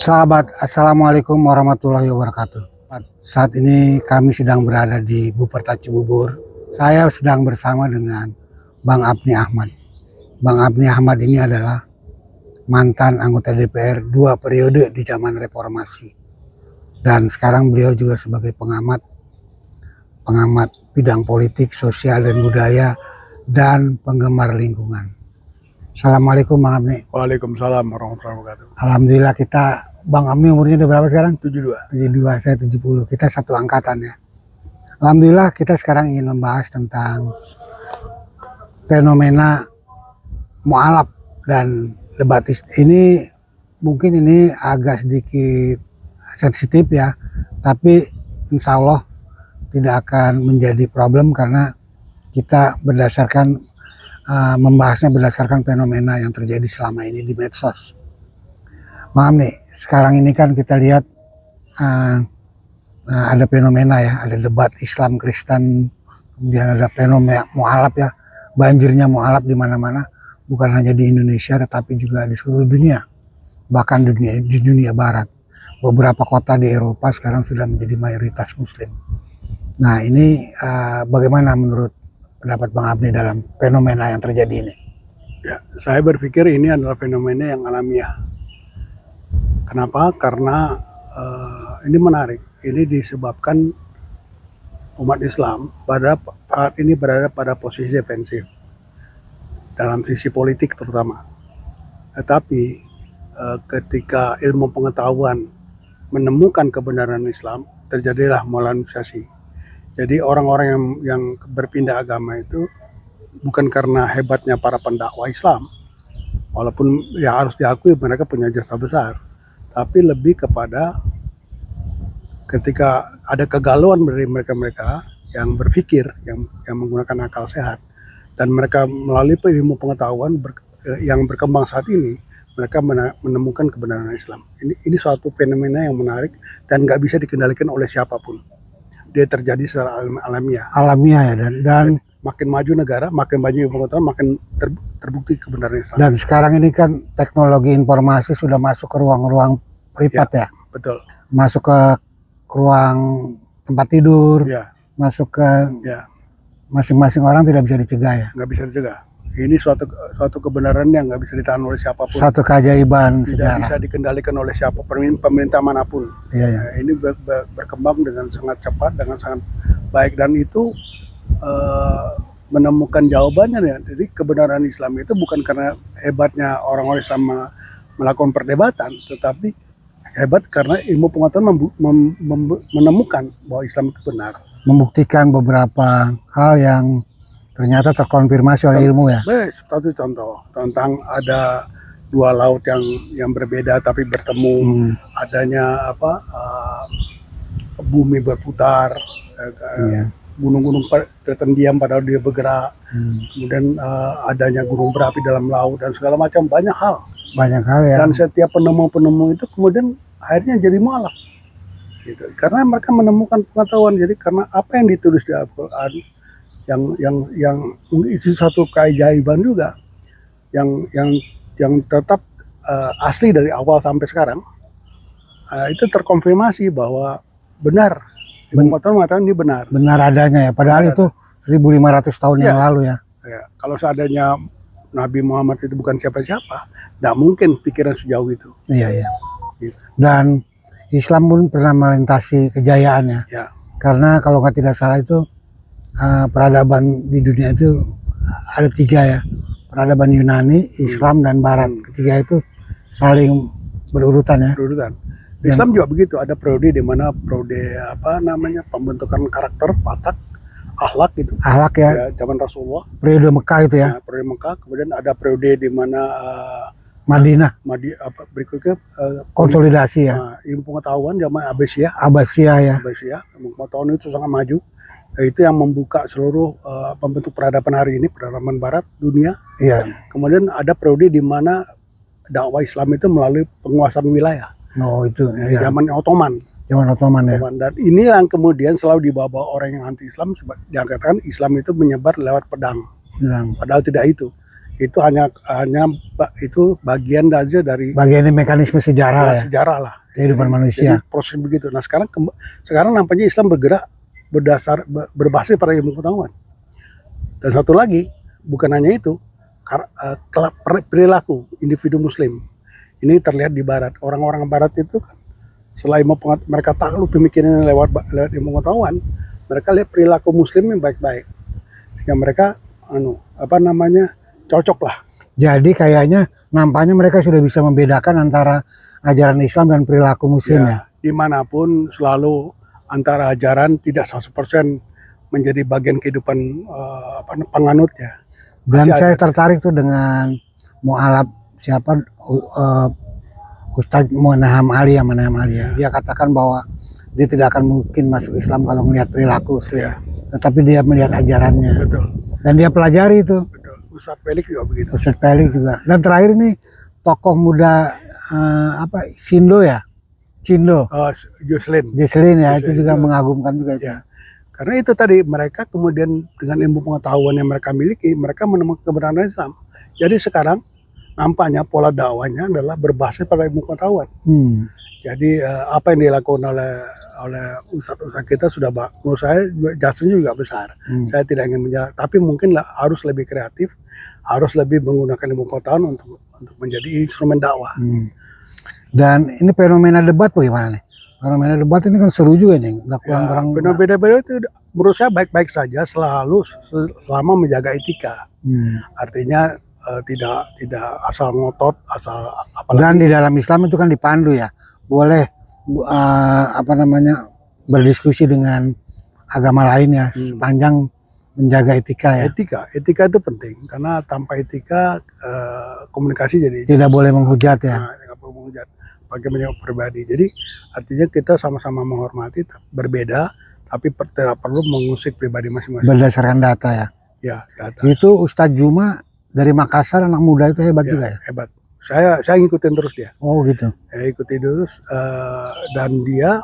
Sahabat, Assalamualaikum warahmatullahi wabarakatuh. Saat ini kami sedang berada di Buperta Cibubur. Saya sedang bersama dengan Bang Apni Ahmad. Bang Apni Ahmad ini adalah mantan anggota DPR 2 periode di zaman reformasi. Dan sekarang beliau juga sebagai pengamat bidang politik, sosial dan budaya, dan penggemar lingkungan. Assalamualaikum Bang Apni. Waalaikumsalam warahmatullahi wabarakatuh. Alhamdulillah Bang Apni umurnya udah berapa sekarang? 72. 72, saya 70. Kita satu angkatan ya. Alhamdulillah kita sekarang ingin membahas tentang fenomena mualaf dan debat. Ini mungkin ini agak sedikit sensitif ya, tapi insya Allah tidak akan menjadi problem karena kita membahasnya berdasarkan fenomena yang terjadi selama ini di medsos. Bang Apni, sekarang ini kan kita lihat ada fenomena ya, ada debat Islam Kristen, kemudian ada fenomena mualaf ya, banjirnya mualaf di mana-mana, bukan hanya di Indonesia tetapi juga di seluruh dunia, bahkan di dunia Barat. Beberapa kota di Eropa sekarang sudah menjadi mayoritas Muslim. Nah ini bagaimana menurut pendapat Bang Apni dalam fenomena yang terjadi ini? Ya, saya berpikir ini adalah fenomena yang alamiah. Kenapa? Karena ini menarik. Ini disebabkan umat Islam pada saat ini berada pada posisi defensif dalam sisi politik terutama. Tetapi ketika ilmu pengetahuan menemukan kebenaran Islam, terjadilah modernisasi. Jadi orang-orang yang berpindah agama itu bukan karena hebatnya para pendakwah Islam, walaupun ya harus diakui mereka punya jasa besar, tapi lebih kepada ketika ada kegalauan dari mereka-mereka yang berpikir, yang menggunakan akal sehat, dan mereka melalui ilmu pengetahuan yang berkembang saat ini, mereka menemukan kebenaran Islam. Ini suatu fenomena yang menarik dan nggak bisa dikendalikan oleh siapapun. Dia terjadi secara alamiah. Alamiah ya, dan makin maju negara, makin maju ilmu pengetahuan, makin terbukti kebenaran Islam. Dan sekarang ini kan teknologi informasi sudah masuk ke ruang-ruang privat ya. Betul. Masuk ke ruang tempat tidur, masuk ke masing-masing orang, tidak bisa dicegah ya. Nggak bisa dicegah. Ini suatu kebenaran yang nggak bisa ditahan oleh siapapun. Satu keajaiban tidak sejarah. Bisa dikendalikan oleh siapa, pemerintah manapun. Iya. Nah, ini berkembang dengan sangat cepat, dengan sangat baik, dan itu menemukan jawabannya ya. Jadi kebenaran Islam itu bukan karena hebatnya orang-orang Islam melakukan perdebatan, tetapi hebat karena ilmu pengetahuan menemukan bahwa Islam itu benar. Membuktikan beberapa hal yang ternyata terkonfirmasi oleh ilmu ya. Satu contoh tentang ada dua laut yang berbeda tapi bertemu, adanya bumi berputar, gunung-gunung terdiam padahal dia bergerak, kemudian adanya gunung berapi dalam laut dan segala macam, banyak hal ya. Dan setiap penemu itu kemudian akhirnya jadi mualaf gitu. Karena mereka menemukan pengetahuan. Jadi karena apa yang ditulis di Al-Quran yang itu satu keajaiban juga yang tetap asli dari awal sampai sekarang, itu terkonfirmasi bahwa benar. Mengatakan ini benar adanya ya, padahal itu 1500 tahun yang lalu ya. Kalau seandainya Nabi Muhammad itu bukan siapa-siapa, tidak mungkin pikiran sejauh itu. Iya. Gitu. Dan Islam pun pernah melintasi kejayaannya. Karena kalau nggak tidak salah itu peradaban di dunia itu ada 3 ya, peradaban Yunani, Islam dan Barat. Ketiga itu saling berurutan ya. Islam juga begitu, ada periode di mana periode pembentukan karakter, watak, akhlak gitu. Akhlak ya. Zaman Rasulullah. Periode Mekah itu ya. Periode Mekah, kemudian ada periode di mana Madinah. Berikutnya konsolidasi ya. Ilmu pengetahuan zaman Abbasiyah. Ilmu pengetahuan itu sangat maju. Itu yang membuka seluruh pembentuk peradaban hari ini, peradaban Barat dunia. Iya. Kemudian ada periode di mana dakwah Islam itu melalui penguasaan wilayah. Oh itu zaman Ottoman. Zaman Ottoman ya. Dan ini yang kemudian selalu dibawa orang yang anti Islam, diangkatkan Islam itu menyebar lewat pedang. Padahal tidak itu. itu itu bagian aja dari Bagian ini mekanisme sejarah lah ya, sejarah lah kehidupan Jadi manusia. proses begitu. Nah sekarang nampaknya Islam bergerak berbasis pada ilmu pengetahuan. Dan satu lagi, bukan hanya itu, perilaku individu Muslim ini terlihat di Barat. Orang-orang Barat itu kan selain mereka tahu pemikirannya lewat ilmu pengetahuan, mereka lihat perilaku Muslim yang baik-baik, sehingga mereka cocok lah. Jadi kayaknya nampaknya mereka sudah bisa membedakan antara ajaran Islam dan perilaku Muslim ya. Dimanapun selalu antara ajaran tidak 100% menjadi bagian kehidupan penganutnya. Dan saya tertarik tuh dengan mualaf siapa Ustadz Manaham Ali ya. Dia katakan bahwa dia tidak akan mungkin masuk Islam kalau melihat perilaku Muslim, tetapi dia melihat ajarannya. Betul. Dan dia pelajari itu. Betul. Ustadz Pelik juga begitu. Ustadz Pelik juga. Dan terakhir nih tokoh muda Cindo ya. Jocelyn ya, itu juga mengagumkan juga itu. Ya. Karena itu tadi mereka kemudian dengan ilmu pengetahuan yang mereka miliki, mereka menemukan kebenaran Islam. Jadi sekarang nampaknya pola dakwahnya adalah berbasis pada ilmu pengetahuan. Jadi apa yang dilakukan oleh ustadz-ustadz kita sudah, menurut saya jasanya juga besar. Saya tidak ingin menjelaskan, tapi mungkin harus lebih kreatif, harus lebih menggunakan ilmu pengetahuan untuk menjadi instrumen dakwah. Dan ini fenomena debat bagaimana nih? Fenomena debat ini kan seru juga nih, nggak kurang-kurang. Fenomena itu menurut saya baik-baik saja selama menjaga etika. Artinya tidak asal ngotot, apalagi. Dan di dalam Islam itu kan dipandu ya, boleh berdiskusi dengan agama lainnya sepanjang menjaga etika ya. Etika itu penting karena tanpa etika komunikasi jadi tidak boleh menghujat ya. Tidak boleh menghujat bagaimana pribadi. Jadi artinya kita sama-sama menghormati, berbeda, tapi tidak perlu mengusik pribadi masing-masing. Berdasarkan data ya. Ya, data. Itu Ustadz Juma dari Makassar, anak muda itu hebat juga ya. Hebat. Saya ngikutin terus dia. Oh gitu. Saya ikuti terus dan dia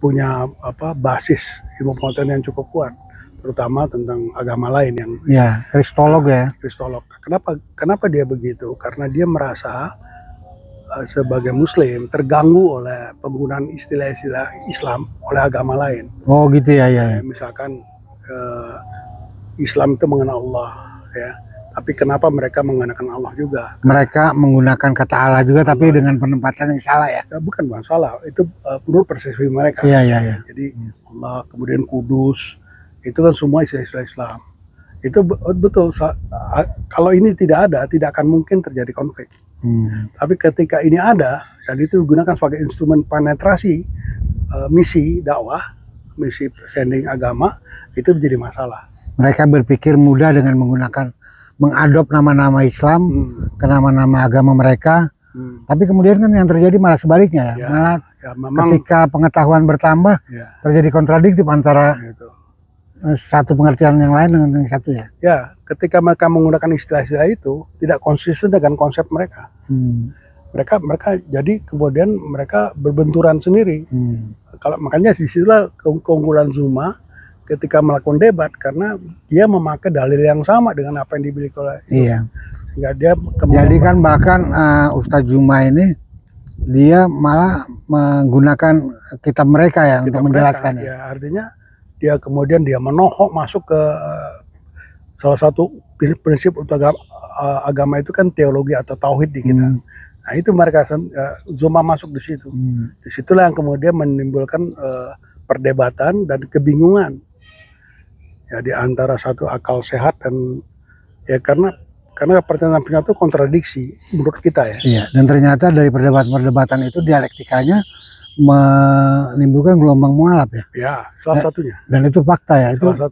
punya basis ilmu pengetahuan yang cukup kuat, terutama tentang agama lain yang kristolog ya. Kristolog. Kenapa dia begitu? Karena dia merasa sebagai Muslim terganggu oleh penggunaan istilah-istilah Islam oleh agama lain. Oh gitu ya. Misalkan Islam itu mengenal Allah ya. Tapi kenapa mereka menggunakan Allah juga? Mereka menggunakan kata Allah juga, tapi dengan penempatan yang salah ya? Bukan salah, itu menurut persepsi mereka. Iya. Jadi Allah, kemudian Kudus, itu kan semua istilah-istilah Islam. Itu betul. Kalau ini tidak ada, tidak akan mungkin terjadi konflik. Tapi ketika ini ada, dan itu digunakan sebagai instrumen penetrasi misi dakwah, misi sending agama, itu menjadi masalah. Mereka berpikir mudah dengan mengadop nama-nama Islam ke nama-nama agama mereka, tapi kemudian kan yang terjadi malah sebaliknya ya. Malah memang ketika pengetahuan bertambah terjadi kontradiktif antara satu pengertian yang lain dengan yang satu ya. Ya, ketika mereka menggunakan istilah-istilah itu tidak konsisten dengan konsep mereka. Mereka jadi kemudian mereka berbenturan sendiri. Makanya disitulah keunggulan Zuma ketika melakukan debat, karena dia memakai dalil yang sama dengan apa yang dimiliki oleh sehingga dia jadi kan bahkan Ustadz Juma ini dia malah menggunakan kitab mereka ya untuk menjelaskannya. Ya, artinya dia kemudian menohok masuk ke salah satu prinsip utama agama itu kan teologi atau tauhid di kita. Nah itu mereka Zuma masuk di situ. Disitulah yang kemudian menimbulkan perdebatan dan kebingungan ya di antara satu akal sehat dan ya karena pernyataan itu kontradiksi menurut kita ya. Iya, dan ternyata dari perdebatan itu dialektikanya menimbulkan gelombang mualaf ya. Ya, salah satunya. Dan itu fakta ya. Itu salah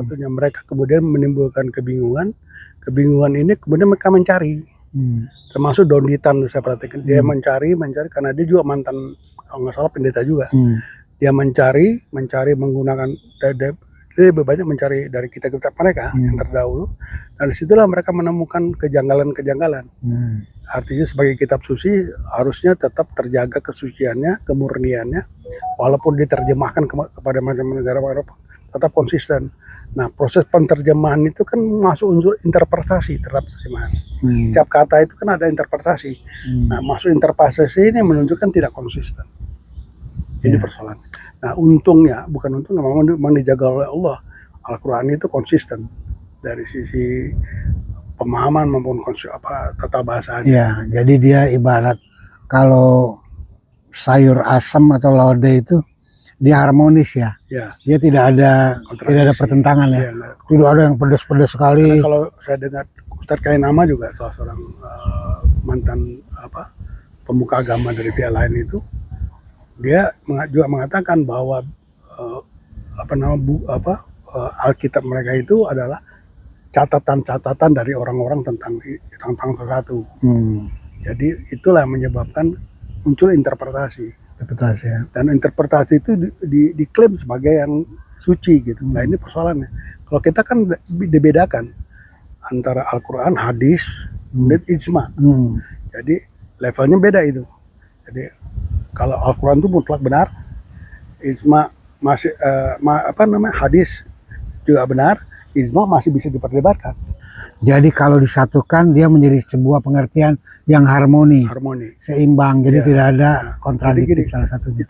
satunya mereka kemudian menimbulkan kebingungan. Kebingungan ini kemudian mereka mencari. Termasuk Don Ditan saya perhatikan dia mencari karena dia juga mantan kalau nggak salah pendeta juga. Dia mencari menggunakan dia lebih banyak mencari dari kitab-kitab mereka yang terdahulu, dan disitulah mereka menemukan kejanggalan-kejanggalan. Artinya sebagai kitab suci harusnya tetap terjaga kesuciannya, kemurniannya, walaupun diterjemahkan kepada macam negara Eropa, tetap konsisten. Nah, proses penterjemahan itu kan masuk unsur interpretasi terhadap terjemahan. Setiap kata itu kan ada interpretasi. Nah, masuk interpretasi ini menunjukkan tidak konsisten. Ini persoalan. Nah, untungnya, bukan untungnya, memang dijaga oleh Allah. Al-Quran itu konsisten dari sisi pemahaman maupun tata bahasanya. Ya, jadi dia ibarat kalau sayur asam atau lodeh itu dia harmonis ya. Ya. Dia tidak ada pertentangan ya. Tidak ada yang pedas-pedas sekali. Karena kalau saya dengar Ustadz Kainama juga salah seorang mantan pemuka agama dari pihak lain itu, dia juga mengatakan bahwa Alkitab mereka itu adalah catatan-catatan dari orang-orang tentang sesuatu. Jadi itulah yang menyebabkan muncul interpretasi ya. Dan interpretasi itu diklaim sebagai yang suci gitu. Nah, ini persoalannya. Kalau kita kan dibedakan antara Al-Quran, hadis, dan ijma. Jadi levelnya beda itu. Jadi kalau Al-Quran itu mutlak benar, ijma masih hadis juga benar, ijma masih bisa diperdebatkan. Jadi kalau disatukan dia menjadi sebuah pengertian yang harmoni, seimbang. Jadi tidak ada kontradiktif salah satunya.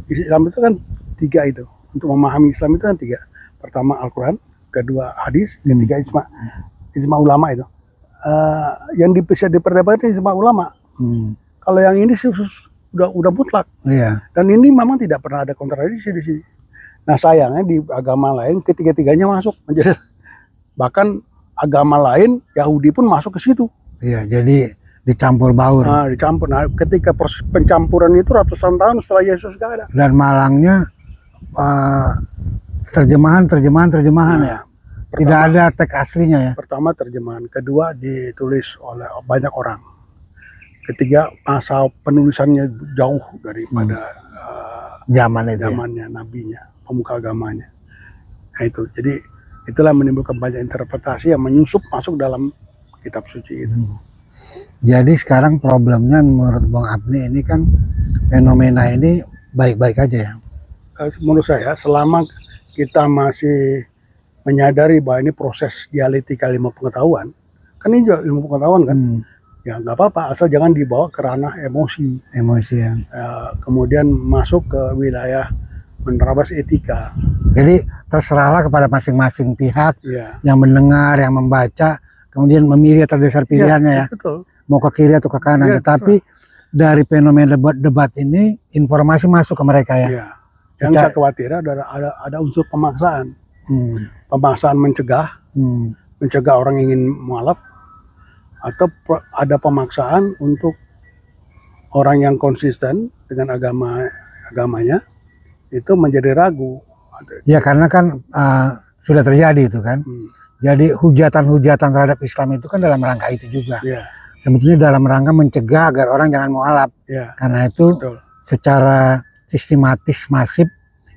Islam itu kan 3 itu. Untuk memahami Islam itu kan 3. Pertama Al-Quran, kedua hadis, ketiga ijma. Ijma ulama itu. Yang bisa diperdebatkan ijma ulama. Kalau yang ini udah mutlak. Dan ini memang tidak pernah ada kontradiksi di sini. Nah, sayangnya di agama lain ketiga-tiganya masuk menjadi, bahkan agama lain Yahudi pun masuk ke situ. Iya, jadi dicampur baur. Nah, ketika proses pencampuran itu ratusan tahun setelah Yesus gak ada. Dan malangnya terjemahan ya. Tidak ada teks aslinya ya. Pertama terjemahan, kedua ditulis oleh banyak orang. Ketiga masa penulisannya jauh daripada zamannya nabinya, pemuka agamanya. Nah itu, jadi itulah menimbulkan banyak interpretasi yang menyusup masuk dalam kitab suci itu. Jadi sekarang problemnya menurut Bang Apni ini kan fenomena ini baik-baik aja ya? Menurut saya selama kita masih menyadari bahwa ini proses dialektika ilmu pengetahuan, kan ini juga ilmu pengetahuan kan, ya nggak apa-apa asal jangan dibawa ke ranah emosi ya. Kemudian masuk ke wilayah menerabas etika. Jadi terserahlah kepada masing-masing pihak yang mendengar, yang membaca, kemudian memilih atas dasar pilihannya ya. Betul. Mau ke kiri atau ke kanan. Tetapi dari fenomena debat ini informasi masuk ke mereka ya. Yang saya khawatir ada unsur pemaksaan. Pemaksaan mencegah orang ingin mualaf, atau ada pemaksaan untuk orang yang konsisten dengan agamanya itu menjadi ragu. Ya karena kan sudah terjadi itu kan. Jadi hujatan-hujatan terhadap Islam itu kan dalam rangka itu juga. Sebetulnya dalam rangka mencegah agar orang jangan mualaf. Karena itu secara sistematis masif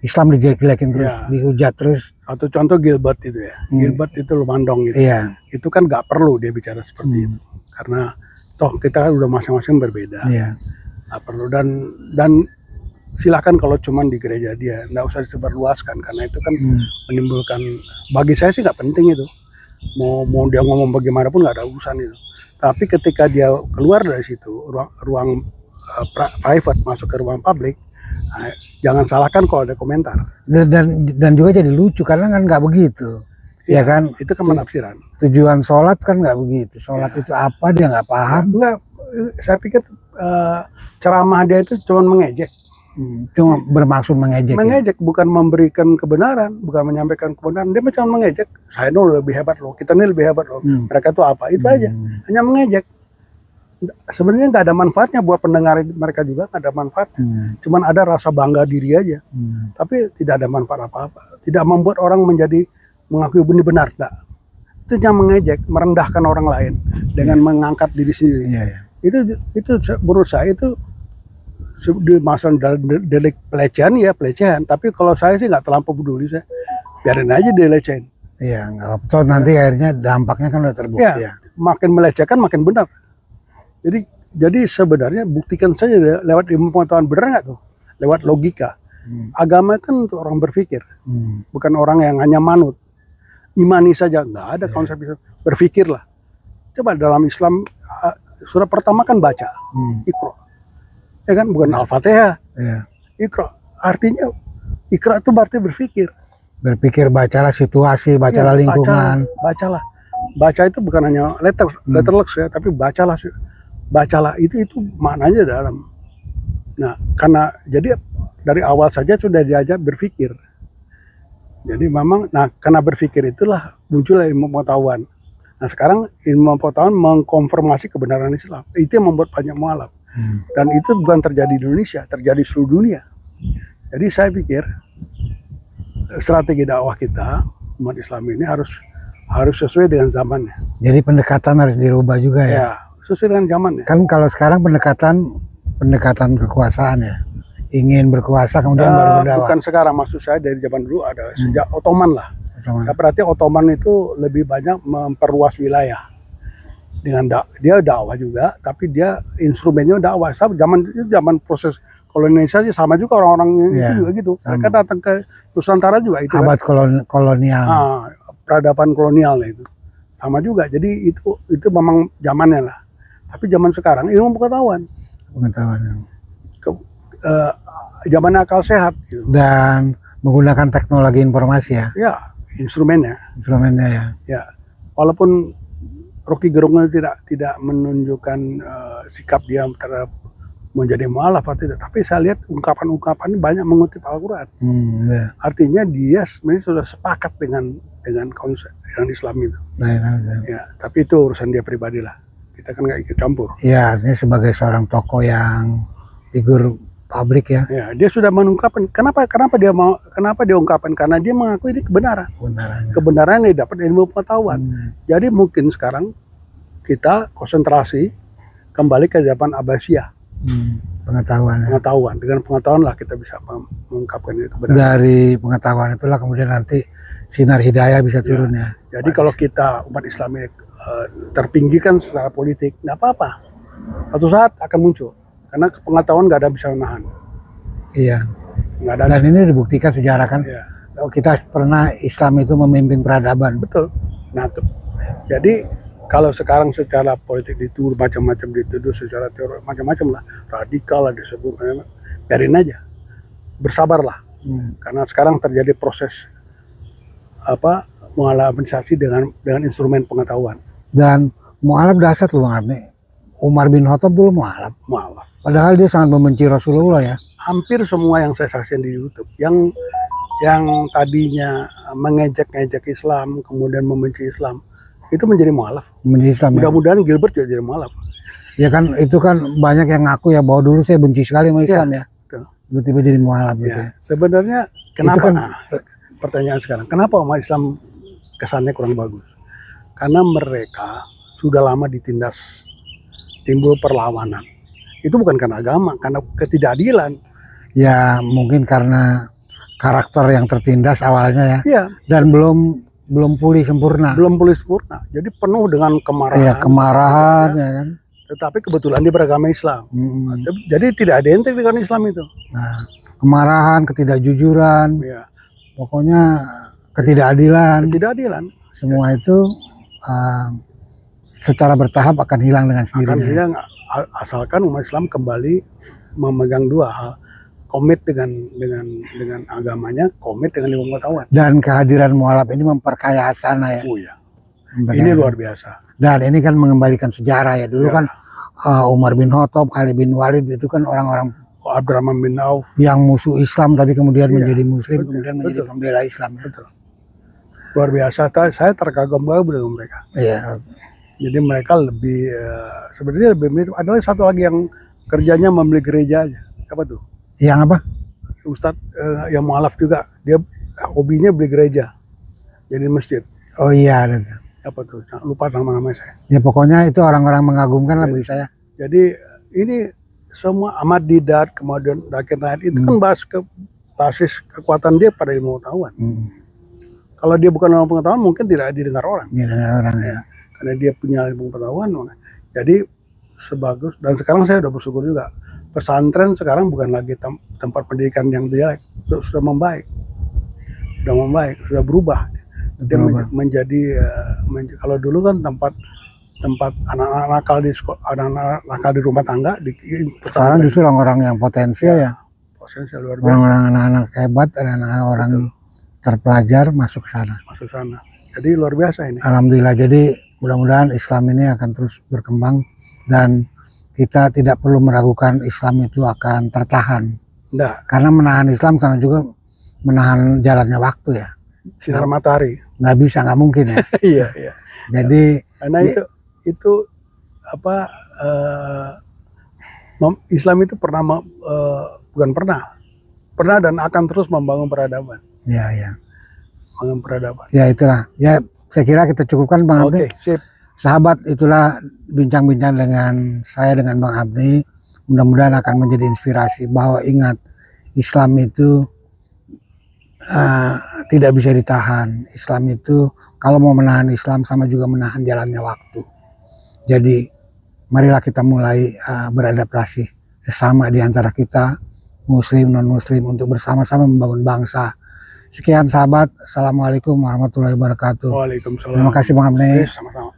Islam dijelek-jelekin terus, dihujat terus. Atau contoh Gilbert itu ya. Gilbert itu Lumandong gitu. Itu kan nggak perlu dia bicara seperti itu. Karena toh kita udah masing-masing berbeda. Nggak perlu, dan silakan kalau cuman di gereja dia, nggak usah disebarluaskan karena itu kan menimbulkan, bagi saya sih nggak penting itu. Mau dia ngomong bagaimanapun nggak ada urusan itu. Tapi ketika dia keluar dari situ, ruang private masuk ke ruang publik, jangan salahkan kalau ada komentar. Dan juga jadi lucu karena kan nggak begitu. Ya kan? Itu kan penafsiran. Tujuan sholat kan nggak begitu. Sholat itu apa dia nggak paham. Nggak, saya pikir ceramah dia itu cuma mengejek. Cuma bermaksud mengejek. Mengejek, bukan memberikan kebenaran, bukan menyampaikan kebenaran. Dia cuma mengejek. Saya lebih hebat loh, kita ini lebih hebat loh. Mereka tuh apa? Itu aja. Hanya mengejek. Sebenarnya nggak ada manfaatnya buat pendengar mereka juga, nggak ada manfaatnya. Cuman ada rasa bangga diri aja. Tapi tidak ada manfaat apa-apa. Tidak membuat orang mengakui ini benar, enggak. Itu hanya mengejek, merendahkan orang lain dengan mengangkat diri sendiri. Itu menurut saya itu di masalah delik pelecehan ya pelecehan. Tapi kalau saya sih nggak terlampau peduli, saya biarin aja dilecehin. Iya, nggak apa-apa. Nanti akhirnya dampaknya kan udah terbukti ya. Makin melecehkan makin benar. Jadi sebenarnya buktikan saja lewat ilmu pengetahuan, benar nggak tuh? Lewat logika. Agama kan untuk orang berpikir, Hmm. bukan orang yang hanya manut. Imani saja, nggak ada konsep itu. Berpikirlah. Coba dalam Islam, surah pertama kan baca, Iqra. Ya kan, bukan Al-Fatihah, Ya. Iqra. Artinya, Iqra itu berarti berpikir. Berpikir, bacalah situasi, bacalah Ya, lingkungan. bacalah. Baca itu bukan hanya letterless ya, tapi bacalah. Bacalah itu maknanya dalam. Nah, jadi dari awal saja sudah diajak berpikir. Jadi memang, karena berpikir itulah muncul ilmu pengetahuan. Nah sekarang ilmu pengetahuan mengkonfirmasi kebenaran Islam. Itu yang membuat banyak mualaf. Dan itu bukan terjadi di Indonesia, terjadi di seluruh dunia. Jadi saya pikir strategi dakwah kita umat Islam ini harus sesuai dengan zamannya. Jadi pendekatan harus dirubah juga ya. Ya, sesuai dengan zamannya. Kan kalau sekarang pendekatan kekuasaan ya. Ingin berkuasa kemudian baru berdakwah. Bukan sekarang, maksud saya dari zaman dulu ada sejak Ottoman lah. Ottoman. Berarti Ottoman itu lebih banyak memperluas wilayah. Dengan dia dakwah juga, tapi dia instrumennya dakwah. Zaman proses kolonialisasi sama juga orang-orang itu juga gitu. Mereka datang ke Nusantara juga itu. Abad kolonial. Peradaban kolonial itu. Sama juga. Jadi itu memang zamannya lah. Tapi zaman sekarang ilmu pengetahuan. Zaman akal sehat gitu. Dan menggunakan teknologi informasi ya. Ya, instrumennya ya. Ya, walaupun Rocky Gerung tidak menunjukkan sikap dia terhadap menjadi mualaf atau tidak, tapi saya lihat ungkapan-ungkapan banyak mengutip Al-Quran. Artinya dia sebenarnya sudah sepakat dengan konsep yang Islam itu. Ya, tapi itu urusan dia pribadi lah. Kita kan nggak ikut campur. Ya, artinya sebagai seorang tokoh yang figur publik ya. Ya, dia sudah mengungkapkan kenapa dia ungkapkan, karena dia mengakui ini kebenaran. Kebenaran yang dapat ilmu pengetahuan. Jadi mungkin sekarang kita konsentrasi kembali ke zaman Abbasiyah. Pengetahuan. Dengan pengetahuan lah kita bisa mengungkapkan itu kebenaran. Dari pengetahuan itulah kemudian nanti sinar hidayah bisa turun ya. Jadi kalau kita umat Islam ini terpinggirkan secara politik, nggak apa-apa. Suatu saat akan muncul. Karena pengetahuan nggak ada bisa menahan. Iya. Nggak ada. Dan ini dibuktikan sejarah kan. Iya. Kita pernah Islam itu memimpin peradaban. Betul. Nah, jadi kalau sekarang secara politik dituduh macam-macam, dituduh secara teori macam-macam lah, radikal lah disebut, biarin aja, bersabarlah. Karena sekarang terjadi proses mualafisasi dengan instrumen pengetahuan. Dan mualaf dasar loh Bang Abni. Umar bin Khattab dulu mualaf. Padahal dia sangat membenci Rasulullah ya. Hampir semua yang saya saksikan di YouTube, yang tadinya mengejek-ngejek Islam, kemudian membenci Islam, itu menjadi mualaf. Mudah-mudahan Gilbert juga jadi mualaf. Ya kan, itu kan banyak yang ngaku ya bahwa dulu saya benci sekali sama Islam ya. Tiba-tiba jadi mualaf gitu. Ya, sebenarnya kenapa? Pertanyaan sekarang, kenapa umat Islam kesannya kurang bagus? Karena mereka sudah lama ditindas, timbul perlawanan. Itu bukan karena agama, karena ketidakadilan. Ya mungkin karena karakter yang tertindas awalnya ya. Iya. Dan belum pulih sempurna. Jadi penuh dengan kemarahan. Iya, kemarahan ya kan. Tetapi kebetulan dia beragama Islam. Jadi tidak identik dengan Islam itu. Nah, kemarahan, ketidakjujuran. Iya. Pokoknya ketidakadilan. Semua itu secara bertahap akan hilang dengan sendirinya. Akan hilang asalkan umat Islam kembali memegang dua hal. Komit dengan agamanya, komit dengan ilmu pengetahuan. Dan kehadiran mualaf ini memperkaya hasanah ya. Oh ya. Ini luar biasa. Dan ini kan mengembalikan sejarah ya. Dulu kan Umar bin Khattab, Khalid bin Walid itu kan orang-orang Abdurrahman bin Auf yang musuh Islam tapi kemudian menjadi muslim, kemudian menjadi pembela Islam. Betul. Luar biasa. Saya terkagum-kagum dengan mereka. Iya. Jadi mereka lebih sebenarnya lebih mirip. Ada satu lagi yang kerjanya membeli gereja aja. Apa tuh? Yang apa? Ustadz yang mualaf juga. Dia hobinya beli gereja. Jadi masjid. Oh iya. Apa tuh? Lupa nama-namanya saya. Ya pokoknya itu orang-orang mengagumkan lah bagi saya. Jadi ini semua Ahmad Didat, kemudian Zakir Naik itu kan basis kekuatan dia pada ilmu pengetahuan. Kalau dia bukan ilmu pengetahuan mungkin tidak didengar orang. Ya. Karena dia punya ilmu pengetahuan. Jadi sebagus, dan sekarang saya udah bersyukur juga pesantren sekarang bukan lagi tempat pendidikan yang jelek, sudah membaik, sudah berubah. Dia Berubah. kalau dulu kan tempat anak-anak nakal di sekolah, anak-anak nakal di rumah tangga di Sekarang pesantren. justru orang-orang yang potensial ya, Potensial luar biasa orang-orang anak-anak hebat, anak-anak orang terpelajar masuk ke sana. masuk sana. Jadi luar biasa ini. Alhamdulillah, jadi mudah-mudahan Islam ini akan terus berkembang dan kita tidak perlu meragukan Islam itu akan tertahan. Enggak, Karena menahan Islam sama juga menahan jalannya waktu ya. sinar matahari. Nggak bisa, nggak mungkin ya. Iya, iya. Jadi Karena itu apa Islam itu bukan pernah dan akan terus membangun peradaban. ya Membangun peradaban. ya itulah. Ya saya kira kita cukupkan Bang Abdi. Oke, sip. Sahabat, itulah bincang-bincang dengan saya dengan Bang Abdi. Mudah-mudahan akan menjadi inspirasi bahwa ingat Islam itu tidak bisa ditahan. Islam itu kalau mau menahan Islam sama juga menahan jalannya waktu. Jadi marilah kita mulai beradaptasi sesama di antara kita, muslim non muslim, untuk bersama-sama membangun bangsa. Sekian sahabat, assalamualaikum warahmatullahi wabarakatuh. Waalaikumsalam. Terima kasih Bang Abdi. Sama-sama.